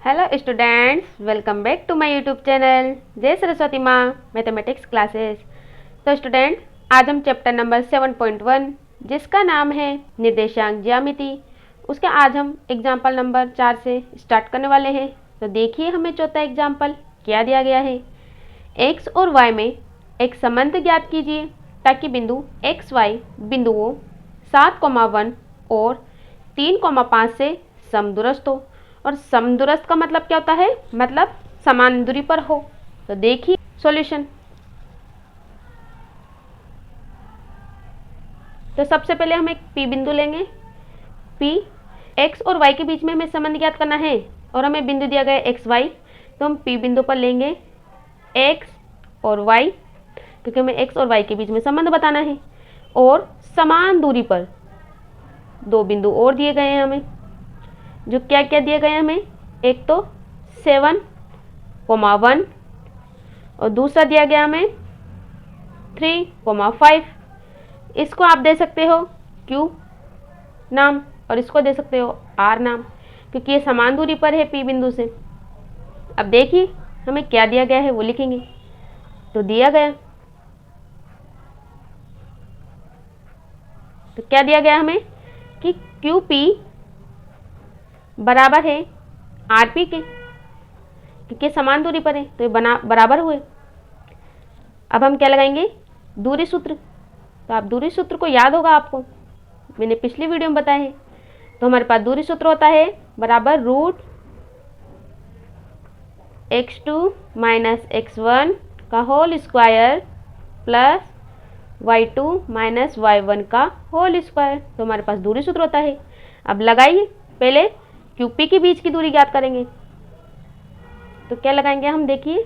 Hello students, welcome back to my YouTube channel जय सरस्वती माँ mathematics classes. तो student, आज हम चैप्टर नंबर 7.1 जिसका नाम है निर्देशांक ज्यामिति, उसके आज हम एग्जाम्पल नंबर 4 से स्टार्ट करने वाले हैं। तो देखिए हमें चौथा एग्जाम्पल क्या दिया गया है। एक्स और वाई में एक संबंध ज्ञात कीजिए ताकि बिंदु एक्स वाई बिंदुओं 7,1 और 3,5 से समदूरस्थ हो। और समदूरस्थ का मतलब क्या होता है? मतलब समान दूरी पर हो। तो देखिए सॉल्यूशन। तो सबसे पहले हम एक पी बिंदु लेंगे। पी एक्स और वाई के बीच में हमें संबंध ज्ञात करना है और हमें बिंदु दिया गया है एक्स वाई। तो हम पी बिंदु पर लेंगे एक्स और वाई, क्योंकि हमें एक्स और वाई के बीच में संबंध बताना है। और समान दूरी पर दो बिंदु और दिए गए हैं हमें, जो क्या क्या दिए गए हैं हमें। एक तो 7,1 और दूसरा दिया गया हमें 3,5। इसको आप दे सकते हो Q नाम और इसको दे सकते हो R नाम, क्योंकि ये समान दूरी पर है P बिंदु से। अब देखिए हमें क्या दिया गया है वो लिखेंगे। तो दिया गया, तो क्या दिया गया हमें कि QP बराबर है RP के, क्योंकि समान दूरी पर है तो ये बराबर हुए। अब हम क्या लगाएंगे? दूरी सूत्र। तो आप दूरी सूत्र को याद होगा आपको, मैंने पिछली वीडियो में बताया है। तो हमारे पास दूरी सूत्र होता है बराबर √x2 - x1 का whole square plus y2 - y1 का होल स्क्वायर। तो हमारे पास दूरी सूत्र होता है। अब लगाइए, पहले QP के बीच की दूरी ज्ञात करेंगे। तो क्या लगाएंगे हम? देखिए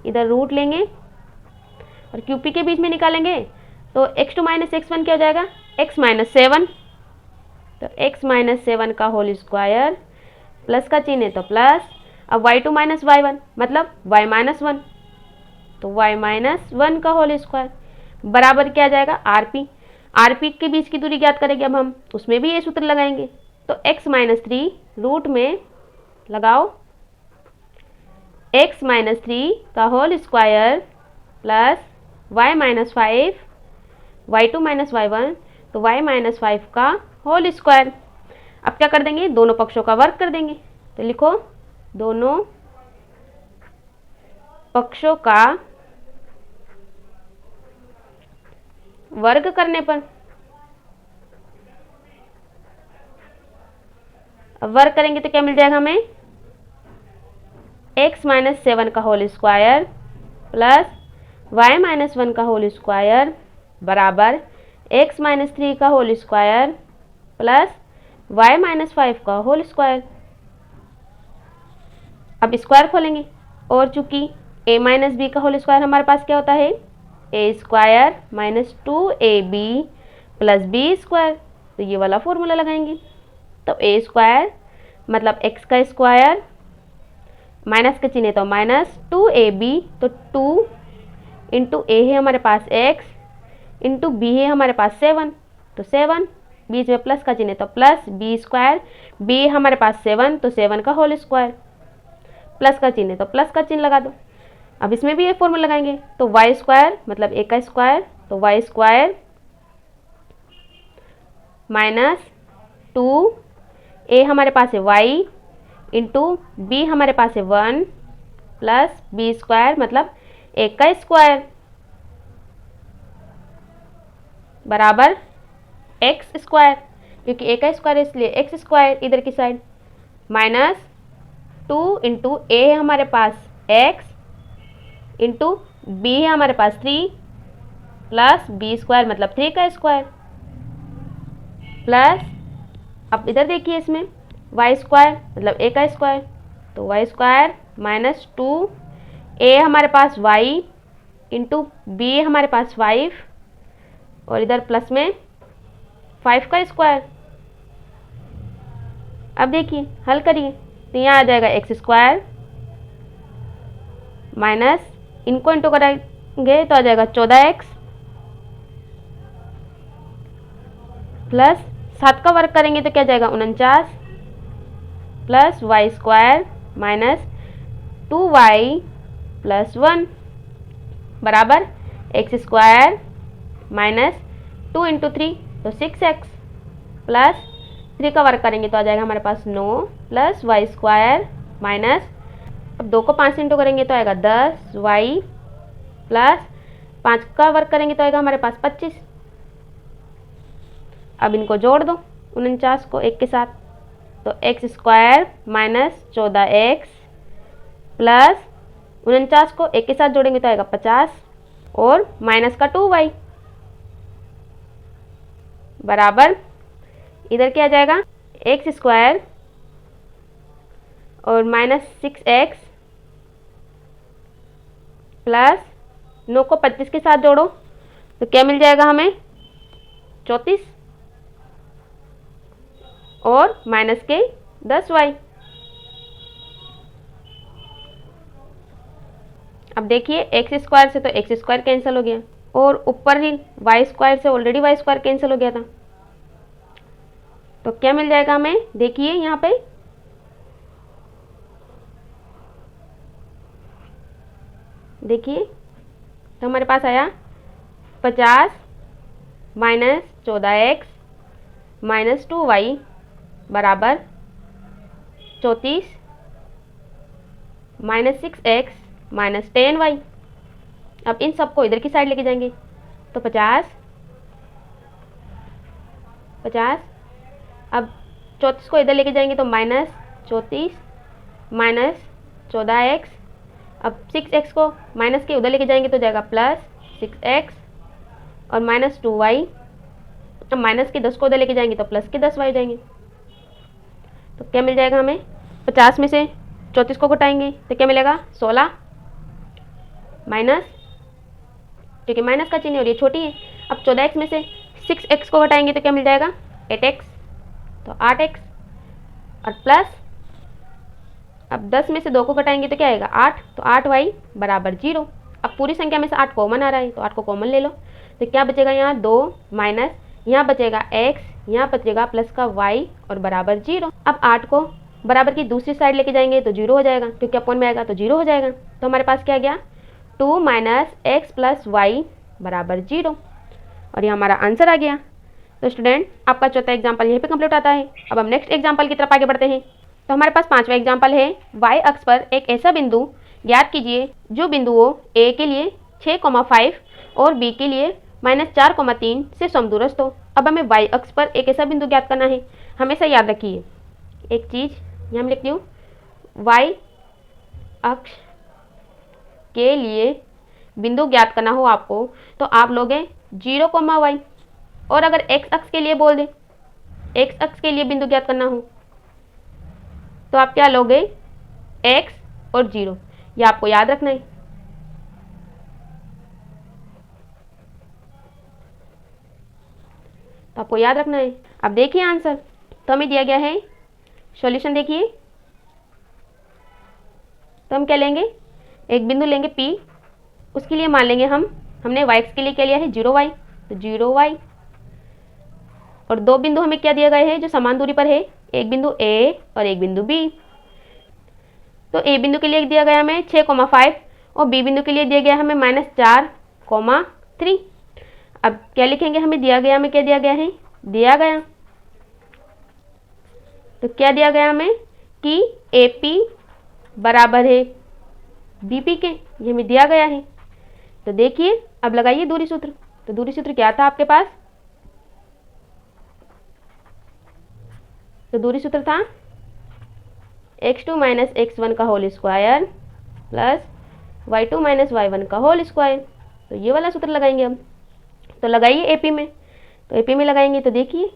इधर रूट लेंगे और QP के बीच में निकालेंगे। तो x2 - x1 क्या हो जाएगा? x - 7। तो x - 7 का होल स्क्वायर, प्लस का चिन्ह है तो प्लस। अब y2 - y1 मतलब y - 1, तो y - 1 का होल स्क्वायर बराबर क्या आ जाएगा? RP के बीच की दूरी ज्ञात करेंगे। अब हम उसमें भी ये सूत्र लगाएंगे। तो x - 3 रूट में लगाओ x - 3 का whole square plus y - 5, y2 - y1 तो y - 5 का होल स्क्वायर। अब क्या कर देंगे? दोनों पक्षों का वर्ग कर देंगे। तो लिखो दोनों पक्षों का वर्ग करने पर, अब वर्ग करेंगे तो क्या मिल जाएगा हमें? x - 7 का होल स्क्वायर प्लस y - 1 का होल स्क्वायर बराबर x - 3 का होल स्क्वायर प्लस y - 5 का होल स्क्वायर। अब स्क्वायर खोलेंगे और चूंकि a - b का होल स्क्वायर हमारे पास क्या होता है? a square - 2ab plus b square. तो ये वाला फॉर्मूला लगाएंगे। तो a स्क्वायर मतलब x का स्क्वायर, माइनस का चिन्ह है तो -2ab, तो 2 इंटू a है हमारे पास x इंटू b है हमारे पास 7, तो 7 बीच में प्लस का चिन्ह है तो प्लस b स्क्वायर, b हमारे पास 7 तो 7 का होल स्क्वायर, प्लस का चिन्ह है तो प्लस का चिन्ह लगा दो। अब इसमें भी ये फॉर्मूला लगाएंगे। तो y स्क्वायर मतलब a का स्क्वायर, तो y स्क्वायर -2a हमारे पास है y इंटू b हमारे पास है 1 प्लस b स्क्वायर मतलब a का स्क्वायर बराबर x स्क्वायर, क्योंकि a का स्क्वायर है इसलिए x स्क्वायर इधर की साइड, -2 इंटू a है हमारे पास x इंटू b है हमारे पास 3 प्लस b स्क्वायर मतलब 3 का स्क्वायर प्लस, अब इधर देखिए इसमें y स्क्वायर मतलब a का स्क्वायर, तो y स्क्वायर -2a हमारे पास y इंटू b हमारे पास 5 और इधर प्लस में 5 का स्क्वायर। अब देखिए हल करिए तो यहाँ आ जाएगा एक्स स्क्वायर माइनस, इनको इंटू करेंगे तो आ जाएगा 14x प्लस 7 का वर्ग करेंगे तो क्या जाएगा 49 plus y square minus 2y plus 1 बराबर एक्स स्क्वायर माइनस 2 इंटू 3 तो 6x प्लस 3 का वर्क करेंगे तो आ जाएगा हमारे पास 9 प्लस वाई स्क्वायर माइनस, अब 2 को 5 से इंटू करेंगे तो आएगा 10y प्लस 5 का वर्क करेंगे तो आएगा हमारे पास 25। अब इनको जोड़ दो 49 को 1 के साथ, तो x square minus 14x plus 49 को 1 के साथ जोड़ेंगे तो आएगा 50 और माइनस का 2y बराबर इधर क्या आ जाएगा एक्स स्क्वायर और माइनस 6x प्लस 9 को 25 के साथ जोड़ो तो क्या मिल जाएगा हमें 34 और माइनस के 10y। अब देखिए एक्स स्क्वायर से तो एक्स स्क्वायर कैंसिल हो गया और ऊपर ही वाई स्क्वायर से ऑलरेडी वाई स्क्वायर कैंसिल हो गया था, तो क्या मिल जाएगा हमें, देखिए यहाँ पे देखिए तो हमारे पास आया 50 माइनस 14x माइनस 2y बराबर 34 माइनस 6x माइनस 10y। अब इन सबको इधर की साइड लेके जाएंगे तो 50 अब 34 को इधर लेके जाएंगे तो माइनस 34 माइनस 14x, अब 6x को माइनस के उधर लेके जाएंगे तो जाएगा प्लस 6x और माइनस 2y, अब माइनस के 10 को उधर लेके जाएंगे तो प्लस के 10y जाएंगे, तो क्या मिल जाएगा हमें 50 में से 34 को घटाएंगे तो क्या मिलेगा 16 माइनस, क्योंकि माइनस का चिन्ह और ये छोटी है। अब 14x में से 6x को घटाएंगे तो क्या मिल जाएगा 8x, तो 8x और प्लस, अब 10 में से 2 को घटाएंगे तो क्या आएगा 8, तो 8y बराबर 0। अब पूरी संख्या में से 8 कॉमन आ रहा है तो 8 को कॉमन ले लो, तो क्या बचेगा यहाँ 2 माइनस यहाँ बचेगा x, यहाँ बचेगा प्लस का y और बराबर 0। अब 8 को बराबर की दूसरी साइड लेके जाएंगे तो 0 हो जाएगा, क्योंकि अपॉन में आएगा तो 0 हो जाएगा, तो हमारे पास क्या गया 2 माइनस एक्स प्लस वाई बराबर 0 और ये हमारा आंसर आ गया। तो स्टूडेंट आपका चौथा एग्जाम्पल यहीं पे कंप्लीट होता है। अब हम नेक्स्ट एग्जाम्पल की तरफ आगे बढ़ते हैं। तो हमारे पास पांचवा एग्जाम्पल है, y अक्ष पर एक ऐसा बिंदु ज्ञात कीजिए जो बिंदुओं a के लिए 6,5 और b के लिए -4,3 से समदूरस्थ हो। अब हमें y अक्ष पर एक ऐसा बिंदु ज्ञात करना है। हमेशा याद रखिए एक चीज़, यहाँ मैं लिखती हूँ y अक्ष के लिए बिंदु ज्ञात करना हो आपको तो आप लोगे 0,y, और अगर x अक्ष के लिए बोल दें, x अक्ष के लिए बिंदु ज्ञात करना हो तो आप क्या लोगे x और 0, ये आपको याद रखना है। तो आपको याद रखना है। अब देखिए आंसर, तो हमें दिया गया है सॉल्यूशन, देखिए तो हम क्या लेंगे, एक बिंदु लेंगे P, उसके लिए मान लेंगे हमने y के लिए क्या लिया है 0y, तो 0y, और दो बिंदु हमें क्या दिए गए हैं जो समान दूरी पर है, एक बिंदु A और एक बिंदु B। तो A बिंदु के लिए दिया गया हमें 6,5 और B बिंदु के लिए दिया गया हमें -4,3। अब क्या लिखेंगे, हमें दिया गया, हमें क्या दिया गया है, दिया गया, तो क्या दिया गया हमें कि AP बराबर है BP के, ये हमें दिया गया है। तो देखिए अब लगाइए दूरी सूत्र, तो दूरी सूत्र क्या था आपके पास, तो दूरी सूत्र था x2 माइनस x1 का whole square plus y2 minus y1 का होल स्क्वायर। तो ये वाला सूत्र लगाएंगे हम, तो लगाइए एपी में, तो एपी में लगाएंगे तो देखिए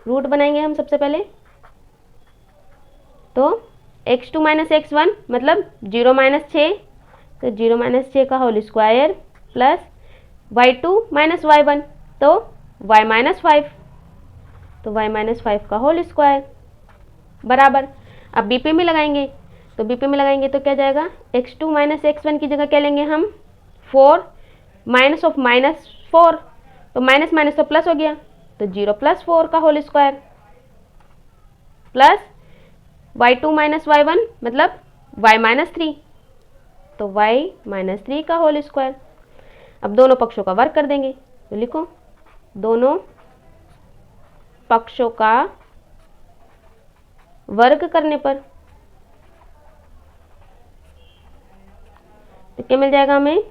रूट बनाएंगे हम सबसे पहले, तो x2 माइनस x1 मतलब 0 माइनस 6, तो 0 माइनस 6 का whole square plus y2 minus y1 तो y माइनस 5, तो y माइनस 5 का होल स्क्वायर बराबर। अब बीपी में लगाएंगे, तो बीपी में लगाएंगे तो क्या जाएगा, x2 माइनस x1 की जगह क्या लेंगे हम 4 माइनस ऑफ -4, तो माइनस माइनस तो प्लस हो गया, तो 0 प्लस 4 का whole square plus y2 minus y1 मतलब y माइनस 3, तो y माइनस 3 का होल स्क्वायर। अब दोनों पक्षों का वर्ग कर देंगे, तो लिखो दोनों पक्षों का वर्ग करने पर तो क्या मिल जाएगा हमें,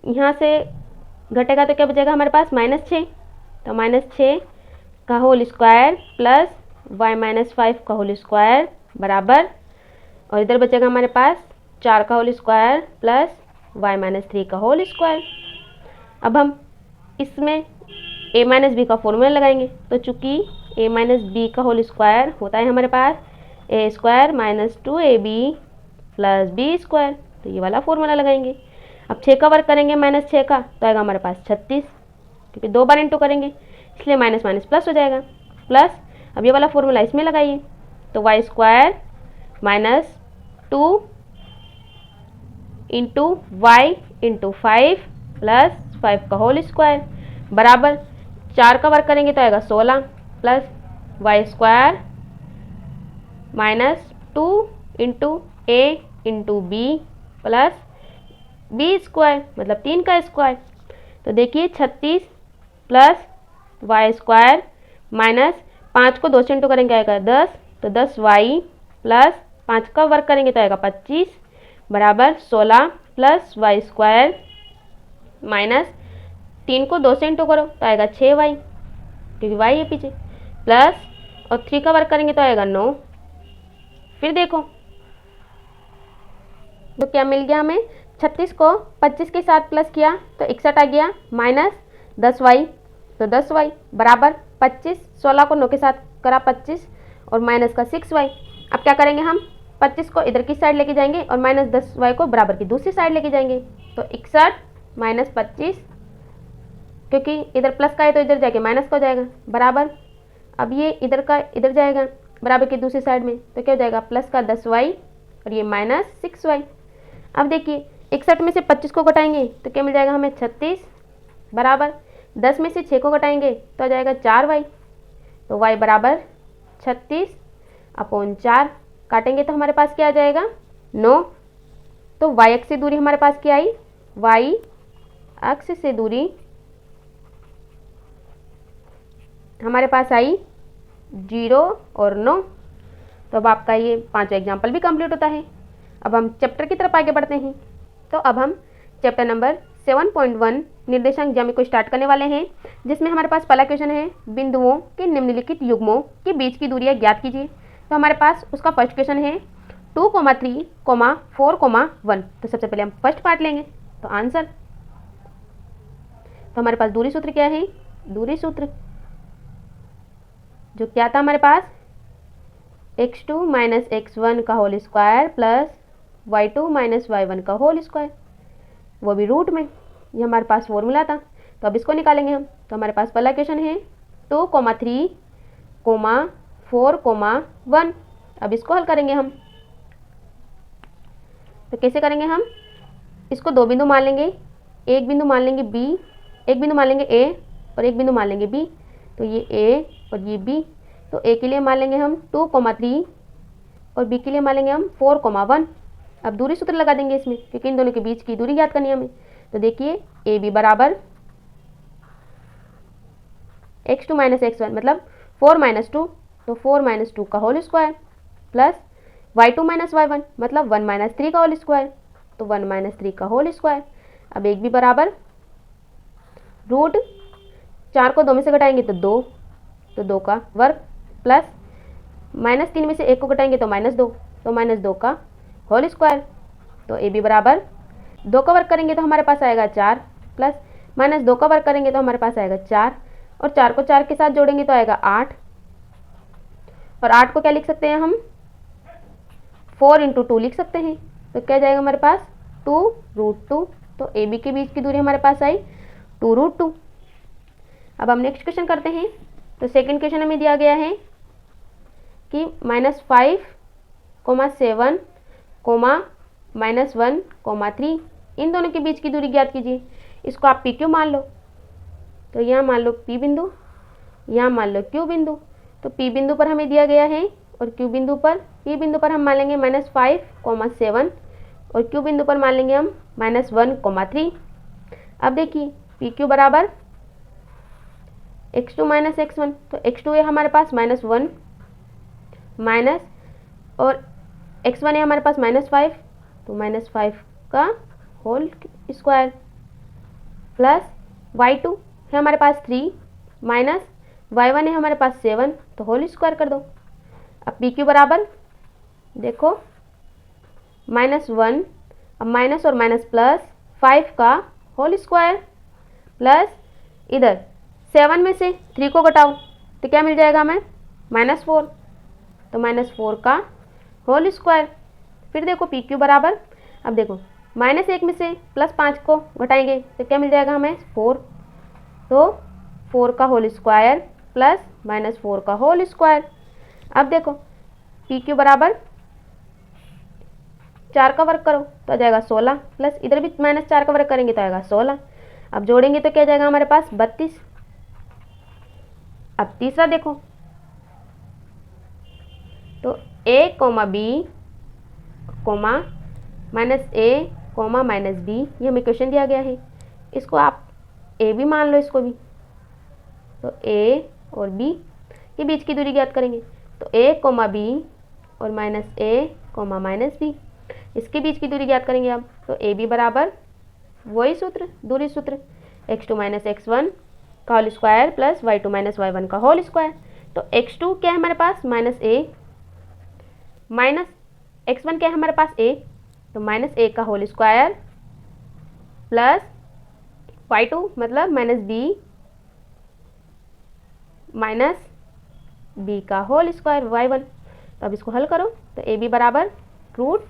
यहाँ से घटेगा तो क्या बचेगा हमारे पास -6, तो -6 का whole square plus y minus 5 का होल स्क्वायर बराबर, और इधर बचेगा हमारे पास 4 का whole square plus y minus 3 का होल स्क्वायर। अब हम इसमें a माइनस बी का फॉर्मूला लगाएंगे, तो चूंकि a माइनस बी का होल स्क्वायर होता है हमारे पास a square minus 2ab plus b square, तो ये वाला फॉर्मूला लगाएंगे। अब 6 का वर्ग करेंगे -6 का, तो आएगा हमारे पास 36, क्योंकि 2 बार इंटू करेंगे इसलिए माइनस माइनस प्लस हो जाएगा, प्लस अब ये वाला फॉर्मूला इसमें लगाइए, तो y square minus 2 into y into 5 plus 5 का होल स्क्वायर बराबर 4 का वर्ग करेंगे तो आएगा 16 plus y square minus 2 into a into b plus b square मतलब 3 का स्क्वायर। तो देखिए 36 प्लस वाई स्क्वायर माइनस 5 को 2 से इंटू करेंगे आएगा 10, तो 10 वाई प्लस 5 का वर्ग करेंगे तो आएगा 25 बराबर 16 प्लस वाई स्क्वायर माइनस 3 को 2 से इंटू करो तो आएगा 6 वाई, क्योंकि वाई है पीछे, प्लस और 3 का वर्ग करेंगे तो आएगा 9। फिर देखो तो क्या मिल गया हमें, 36 को 25 के साथ प्लस किया तो 61 आ गया, माइनस 10 वाई, तो 10 वाई बराबर 25, 16 को 9 के साथ करा 25 और माइनस का 6 वाई। अब क्या करेंगे हम 25 को इधर की साइड लेके जाएंगे और माइनस 10 वाई को बराबर की दूसरी साइड लेके जाएंगे, तो 61 माइनस 25, क्योंकि इधर प्लस का है तो इधर जाके माइनस का हो जाएगा बराबर, अब ये इधर का इधर जाएगा बराबर की दूसरी साइड में, तो क्या हो जाएगा प्लस का 10 वाई और ये माइनस 6 वाई। अब देखिए 61 में से 25 को घटाएंगे तो क्या मिल जाएगा हमें 36 बराबर 10 में से 6 को घटाएंगे तो आ जाएगा 4 वाई, तो वाई बराबर 36/4 काटेंगे तो हमारे पास क्या आ जाएगा 9। तो वाई अक्ष से दूरी हमारे पास क्या आई, वाई अक्ष से दूरी हमारे पास आई 0 और 9। तो अब आपका ये 5वां एग्जाम्पल भी कंप्लीट होता है। अब हम चैप्टर की तरफ आगे बढ़ते हैं। तो अब हम चैप्टर नंबर 7.1 निर्देशांक ज्यामिति को स्टार्ट करने वाले हैं, जिसमें हमारे पास पहला क्वेश्चन है बिंदुओं के निम्नलिखित युग्मों के बीच की दूरियां ज्ञात कीजिए। तो हमारे पास उसका फर्स्ट क्वेश्चन है 2, 3, 4, 1। तो सबसे पहले हम फर्स्ट पार्ट लेंगे, तो आंसर, तो हमारे पास दूरी सूत्र क्या है, दूरी सूत्र जो क्या था हमारे पास x2 माइनस x1 का whole square plus y2 minus y1 का होल स्क्वायर, वो भी रूट में, ये हमारे पास फॉर्मूला था। तो अब इसको निकालेंगे हम। तो हमारे पास पहला क्वेश्चन है 2, 3, 4, 1। अब इसको हल करेंगे हम। तो कैसे करेंगे हम, इसको 2 बिंदु मान लेंगे, एक बिंदु मान लेंगे बी, एक बिंदु मान लेंगे ए और एक बिंदु मान लेंगे बी। तो ये ए और ये बी, तो ए के लिए मान लेंगे हम 2, 3 और बी के लिए मान लेंगे हम 4, 1। अब दूरी सूत्र लगा देंगे इसमें, क्योंकि इन दोनों के बीच की दूरी ज्ञात करनी है हमें। तो देखिए ए बी बराबर x2 माइनस x1 मतलब 4 माइनस 2, तो 4 माइनस 2 का whole square plus y2 minus y1 मतलब 1 माइनस 3 का होल स्क्वायर, तो 1 माइनस 3 का होल स्क्वायर। अब एक भी बराबर रूट 4 को 2 में से घटाएंगे तो 2, तो 2 का वर्ग प्लस -3 में से 1 को घटाएंगे तो -2, तो -2 का होल स्क्वायर। तो ए बी बराबर 2 का वर्ग करेंगे तो हमारे पास आएगा 4 प्लस -2 का वर्ग करेंगे तो हमारे पास आएगा 4 और 4 को 4 के साथ जोड़ेंगे तो आएगा 8 और 8 को क्या लिख सकते हैं हम 4 × 2 लिख सकते हैं। तो क्या जाएगा हमारे पास 2√2। तो ए बी के बीच की दूरी हमारे पास आई 2√2। अब हम नेक्स्ट क्वेश्चन करते हैं। तो सेकंड क्वेश्चन हमें दिया गया है कि -5, 7, -1, 3 इन दोनों के बीच की दूरी ज्ञात कीजिए। इसको आप पी क्यू मान लो, तो यहाँ मान लो पी बिंदु, यहाँ मान लो क्यू बिंदु। तो पी बिंदु पर हमें दिया गया है और Q बिंदु पर, P बिंदु पर हम मान लेंगे -5,7 और Q बिंदु पर मान लेंगे हम -1,3। अब देखिए PQ बराबर x2 - x1, तो x2 है हमारे पास -1 माइनस और x1 है हमारे पास -5, तो -5 का होल स्क्वायर प्लस y2 है हमारे पास 3 माइनस y1 है हमारे पास 7, तो होल स्क्वायर कर दो। अब PQ बराबर देखो -1, अब माइनस और माइनस प्लस 5 का होल स्क्वायर प्लस इधर 7 में से 3 को घटाओ तो क्या मिल जाएगा हमें -4, तो -4 का होल स्क्वायर। फिर देखो PQ बराबर, अब देखो -1 में से +5 को घटाएंगे तो क्या मिल जाएगा हमें 4, तो 4 का होल स्क्वायर प्लस -4 का होल स्क्वायर। अब देखो PQ बराबर 4 का वर्ग करो तो आ जाएगा 16, प्लस इधर भी -4 का वर्ग करेंगे तो आएगा 16। अब जोड़ेंगे तो क्या जाएगा हमारे पास 32। अब तीसरा देखो, तो a, b, -a, -b, ये हमें क्वेश्चन दिया गया है, इसको आप a भी मान लो, इसको भी, तो a और b के बीच की दूरी ज्ञात करेंगे, तो a, b और -a, -b, इसके बीच की दूरी ज्ञात करेंगे अब, तो ए बी बराबर वही सूत्र, दूरी सूत्र, x2 - x1 का whole square plus y2 - y1 का होल स्क्वायर। तो x2 क्या है हमारे पास -a माइनस x1 क्या है हमारे पास a, तो -a का होल स्क्वायर प्लस y2 मतलब -b -b का होल स्क्वायर y1। तो अब इसको हल करो तो a b बराबर रूट,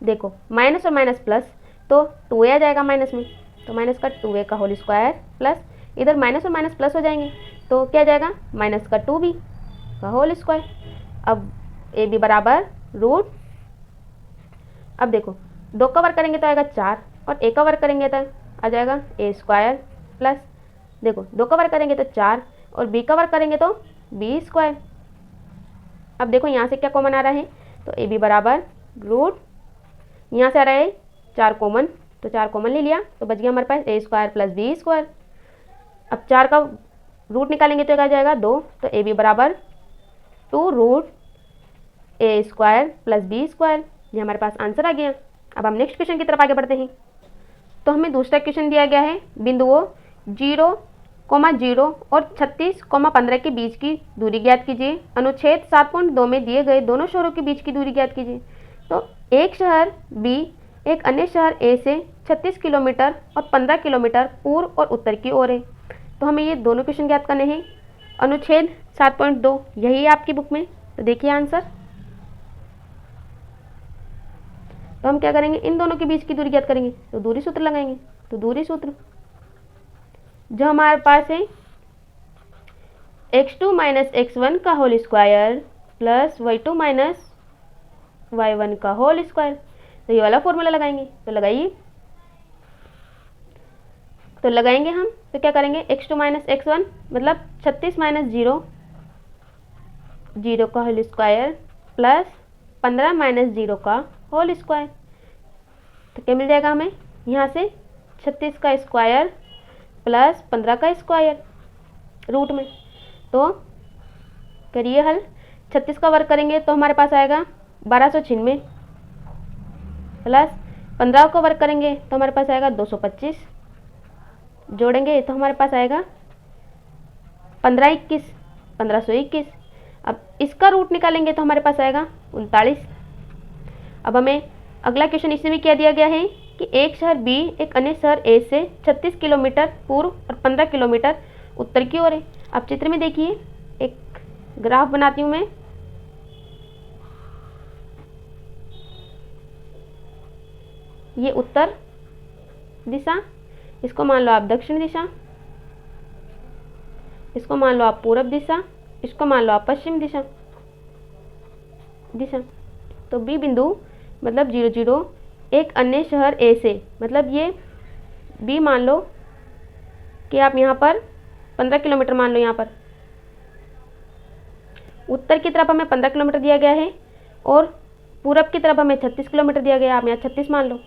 देखो माइनस और माइनस प्लस तो 2a आ जाएगा माइनस में, तो माइनस का 2a का होल स्क्वायर प्लस इधर माइनस और माइनस प्लस हो जाएंगे तो क्या जाएगा माइनस का 2b का होल स्क्वायर। अब ए बी बराबर रूट, अब देखो 2 का वर्ग करेंगे तो आएगा 4 और a का वर्ग करेंगे तो आ जाएगा a स्क्वायर प्लस, देखो 2 का वर्ग करेंगे तो 4 और b का वर्ग करेंगे तो b स्क्वायर। अब देखो यहाँ से क्या कॉमन आ रहा है, तो ए बी बराबर रूट, यहाँ से आ रहा है 4 कॉमन, तो 4 कॉमन ले लिया तो बच गया हमारे पास a square plus b square. अब 4 का रूट निकालेंगे तो क्या जाएगा 2, तो ए बी बराबर 2 root a square plus b square, ये हमारे पास आंसर आ गया। अब हम नेक्स्ट क्वेश्चन की तरफ आगे बढ़ते हैं। तो हमें दूसरा क्वेश्चन दिया गया है, बिंदुओं 0, 0 और 36, 15 के बीच की दूरी ज्ञात कीजिए। अनुच्छेद 7.2 में दिए गए दोनों शहरों के बीच की दूरी ज्ञात कीजिए। तो एक शहर B एक अन्य शहर A से 36 किलोमीटर और 15 किलोमीटर पूर्व और उत्तर की ओर है। तो हमें ये दोनों क्वेश्चन ज्ञात करने हैं। अनुच्छेद 7.2 यही है आपकी बुक में, तो देखिए आंसर। तो हम क्या करेंगे, इन दोनों के बीच की दूरी ज्ञात करेंगे, तो दूरी सूत्र लगाएंगे। तो दूरी सूत्र जो हमारे पास है x2 - x1 का whole square plus y2 - y1 का होल स्क्वायर, तो ये वाला फॉर्मूला लगाएंगे। तो लगाइए, तो लगाएंगे हम, तो क्या करेंगे x2 - x1 मतलब 36 - 0, 0 का होल स्क्वायर प्लस 15 - 0 का होल स्क्वायर, तो क्या मिल जाएगा हमें यहाँ से 36 का स्क्वायर प्लस 15 का स्क्वायर रूट में। तो करिए हल, 36 का वर्ग करेंगे तो हमारे पास आएगा 1296 प्लस 15 का वर्ग करेंगे तो हमारे पास आएगा 225, जोड़ेंगे तो हमारे पास आएगा 1521। अब इसका रूट निकालेंगे तो हमारे पास आएगा 39। अब हमें अगला क्वेश्चन इसमें भी क्या दिया गया है कि एक शहर B एक अन्य शहर A से 36 किलोमीटर पूर्व और 15 किलोमीटर उत्तर की ओर है। अब चित्र में देखिए, एक ग्राफ बनाती हूँ मैं। ये उत्तर दिशा, इसको मान लो आप दक्षिण दिशा, इसको मान लो आप पूरब दिशा, इसको मान लो आप पश्चिम दिशा। तो B बिंदु मतलब 0, 0 एक अन्य शहर A से, मतलब ये B मान लो कि आप यहाँ पर 15 किलोमीटर मान लो यहाँ पर, उत्तर की तरफ हमें 15 किलोमीटर दिया गया है और पूरब की तरफ हमें 36 किलोमीटर दिया गया है। आप यहाँ 36 मान लो।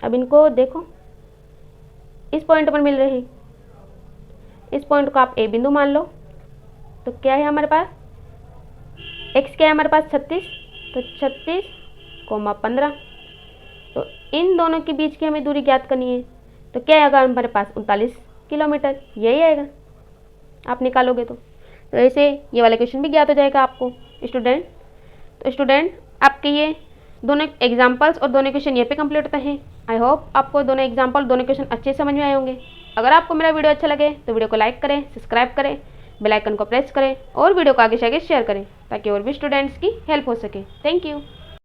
अब इनको देखो, इस पॉइंट पर मिल रहे हैं, इस पॉइंट को आप ए बिंदु मान लो। तो क्या है हमारे पास, x क्या है हमारे पास 36, तो 36, 15। तो इन दोनों के बीच की हमें दूरी ज्ञात करनी है। तो क्या आएगा हमारे पास 39 किलोमीटर, यही आएगा आप निकालोगे तो ऐसे ये वाला क्वेश्चन भी ज्ञात हो जाएगा आपको स्टूडेंट। तो स्टूडेंट आपके ये दोनों एग्जाम्पल्स और दोनों क्वेश्चन ये पे कंप्लीट होते हैं। आई होप आपको दोनों एग्जाम्पल दोनों क्वेश्चन अच्छे समझ में आए होंगे। अगर आपको मेरा वीडियो अच्छा लगे तो वीडियो को लाइक करें, सब्सक्राइब करें, बेल आइकन को प्रेस करें और वीडियो को आगे से आगे शेयर करें ताकि और भी स्टूडेंट्स की हेल्प हो सके। Thank you.